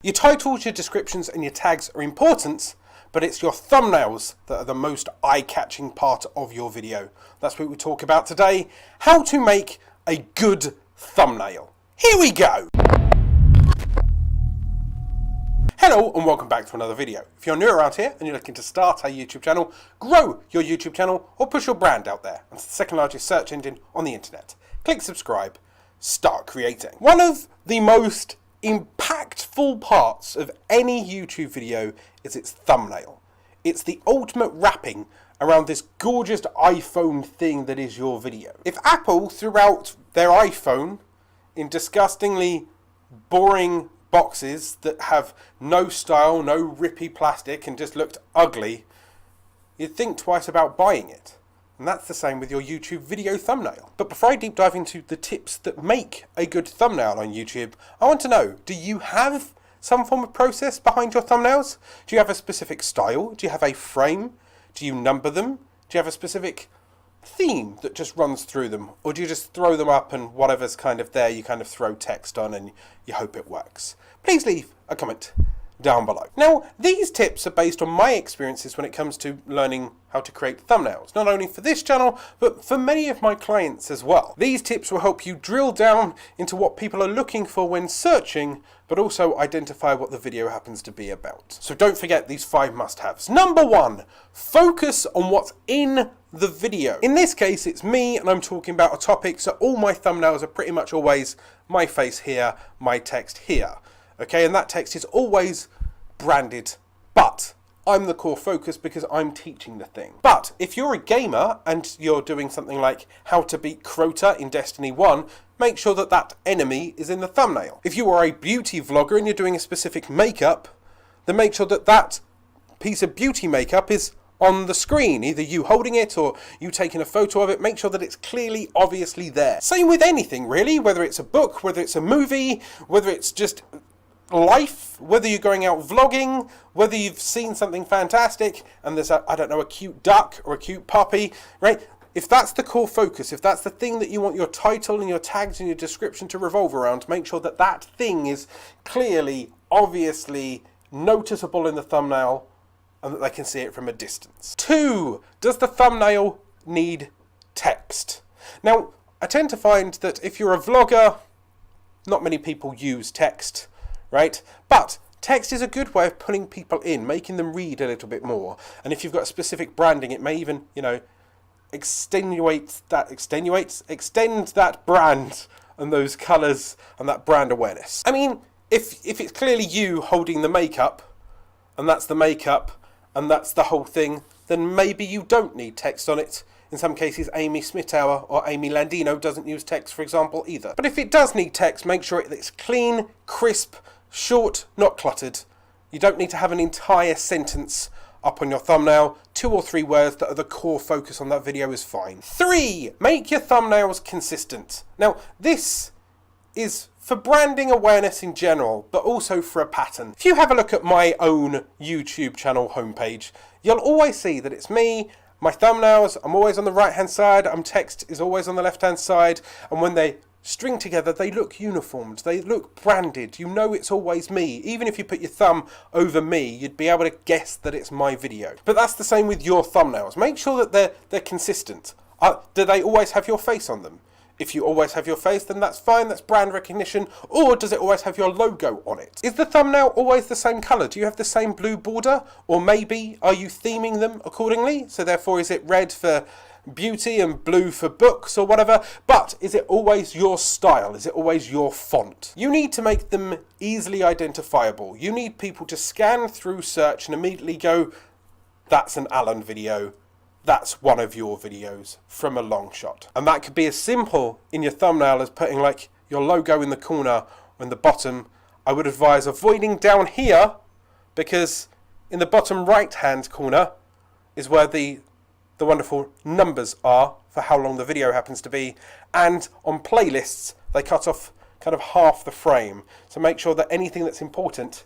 Your titles, your descriptions and your tags are important, but it's your thumbnails that are the most eye-catching part of your video. That's what we talk about today, how to make a good thumbnail. Here we go! Hello and welcome back to another video. If you're new around here and you're looking to start a YouTube channel, grow your YouTube channel or push your brand out there onto the second largest search engine on the internet, click subscribe, start creating. One of the most impactful parts of any YouTube video is its thumbnail. It's the ultimate wrapping around this gorgeous iPhone thing that is your video. If Apple threw out their iPhone in disgustingly boring boxes that have no style, no rippy plastic and just looked ugly, you'd think twice about buying it. And that's the same with your YouTube video thumbnail. But before I deep dive into the tips that make a good thumbnail on YouTube, I want to know, do you have some form of process behind your thumbnails? Do you have a specific style? Do you have a frame? Do you number them? Do you have a specific theme that just runs through them? Or do you just throw them up and whatever's kind of there, you kind of throw text on and you hope it works? Please leave a comment down below. Now, these tips are based on my experiences when it comes to learning how to create thumbnails, not only for this channel, but for many of my clients as well. These tips will help you drill down into what people are looking for when searching, but also identify what the video happens to be about. So don't forget these 5 must-haves. Number 1, focus on what's in the video. In this case, it's me and I'm talking about a topic, so all my thumbnails are pretty much always my face here, my text here. Okay, and that text is always branded, but I'm the core focus because I'm teaching the thing. But if you're a gamer and you're doing something like how to beat Crota in Destiny 1, make sure that that enemy is in the thumbnail. If you are a beauty vlogger and you're doing a specific makeup, then make sure that that piece of beauty makeup is on the screen, either you holding it or you taking a photo of it. Make sure that it's clearly, obviously there. Same with anything really, whether it's a book, whether it's a movie, whether it's just life, whether you're going out vlogging, whether you've seen something fantastic and there's a cute duck or a cute puppy, right? If that's the core focus, if that's the thing that you want your title and your tags and your description to revolve around, make sure that that thing is clearly, obviously noticeable in the thumbnail and that they can see it from a distance. 2, does the thumbnail need text? Now, I tend to find that if you're a vlogger, not many people use text, right? But text is a good way of pulling people in, making them read a little bit more. And if you've got specific branding, it may even, extend that brand and those colours and that brand awareness. I mean, if it's clearly you holding the makeup, and that's the makeup, and that's the whole thing, then maybe you don't need text on it. In some cases, Amy Smithauer or Amy Landino doesn't use text, for example, either. But if it does need text, make sure it's clean, crisp, short, not cluttered. You don't need to have an entire sentence up on your thumbnail. 2 or 3 words that are the core focus on that video is fine. 3, make your thumbnails consistent. Now, this is for branding awareness in general, but also for a pattern. If you have a look at my own YouTube channel homepage, you'll always see that it's me, my thumbnails, I'm always on the right hand side, text is always on the left hand side, and when they string together, they look uniformed, they look branded. You know it's always me. Even if you put your thumb over me, you'd be able to guess that it's my video. But that's the same with your thumbnails. Make sure that they're consistent. Do they always have your face on them? If you always have your face, then that's fine, that's brand recognition. Or does it always have your logo on it? Is the thumbnail always the same colour? Do you have the same blue border? Or maybe are you theming them accordingly? So therefore, is it red for beauty and blue for books or whatever? But is it always your style? Is it always your font? You need to make them easily identifiable. You need people to scan through search and immediately go, that's an Alan video. That's one of your videos from a long shot. And that could be as simple in your thumbnail as putting like your logo in the corner or in the bottom. I would advise avoiding down here because in the bottom right hand corner is where the wonderful numbers are for how long the video happens to be. And on playlists, they cut off kind of half the frame. So make sure that anything that's important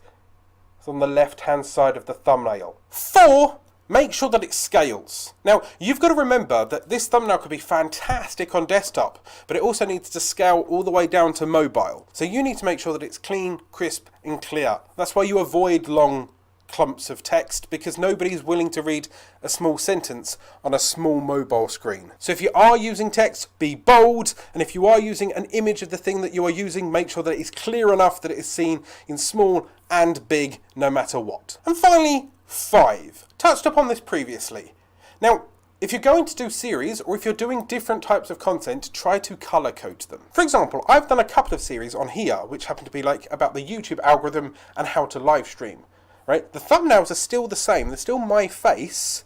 is on the left hand side of the thumbnail. 4, make sure that it scales. Now, you've got to remember that this thumbnail could be fantastic on desktop, but it also needs to scale all the way down to mobile. So you need to make sure that it's clean, crisp, and clear. That's why you avoid long clumps of text, because nobody's willing to read a small sentence on a small mobile screen. So if you are using text, be bold, and if you are using an image of the thing that you are using, make sure that it is clear enough that it is seen in small and big no matter what. And finally, 5. Touched upon this previously. Now, if you're going to do series, or if you're doing different types of content, try to color code them. For example, I've done a couple of series on here, which happen to be like about the YouTube algorithm and how to live stream. Right? The thumbnails are still the same. They're still my face,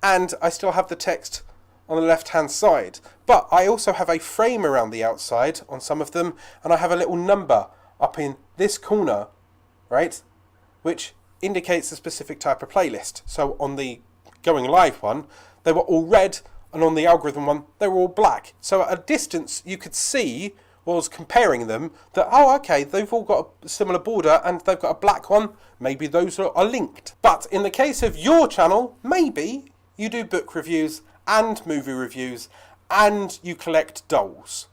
and I still have the text on the left-hand side. But I also have a frame around the outside on some of them, and I have a little number up in this corner, right? Which indicates a specific type of playlist. So on the going live one, they were all red, and on the algorithm one, they were all black. So at a distance, you could see, was comparing them, that, oh, okay, they've all got a similar border and they've got a black one, maybe those are linked. But in the case of your channel, maybe you do book reviews and movie reviews and you collect dolls.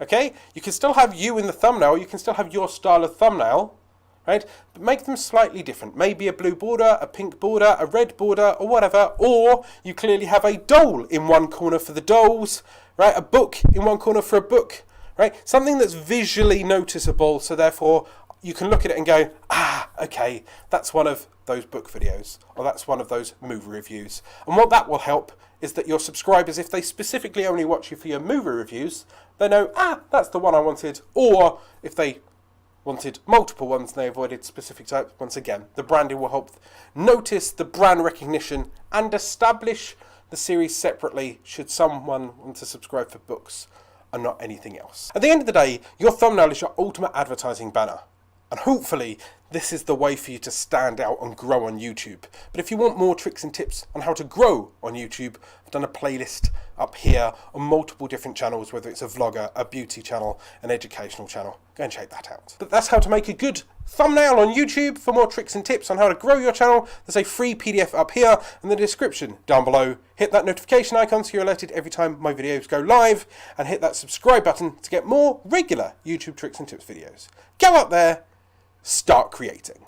Okay? You can still have you in the thumbnail, you can still have your style of thumbnail, right? But make them slightly different. Maybe a blue border, a pink border, a red border, or whatever. Or you clearly have a doll in one corner for the dolls, right? A book in one corner for a book. Right? Something that's visually noticeable, so therefore you can look at it and go, ah, okay, that's one of those book videos, or that's one of those movie reviews. And what that will help is that your subscribers, if they specifically only watch you for your movie reviews, they know, ah, that's the one I wanted. Or if they wanted multiple ones and they avoided specific types, once again, the branding will help notice the brand recognition and establish the series separately should someone want to subscribe for books and not anything else. At the end of the day, your thumbnail is your ultimate advertising banner. And hopefully, this is the way for you to stand out and grow on YouTube. But if you want more tricks and tips on how to grow on YouTube, I've done a playlist up here on multiple different channels, whether it's a vlogger, a beauty channel, an educational channel. Go and check that out. But that's how to make a good thumbnail on YouTube. For more tricks and tips on how to grow your channel, there's a free PDF up here in the description down below. Hit that notification icon so you're alerted every time my videos go live, and hit that subscribe button to get more regular YouTube tricks and tips videos. Go out there, start creating.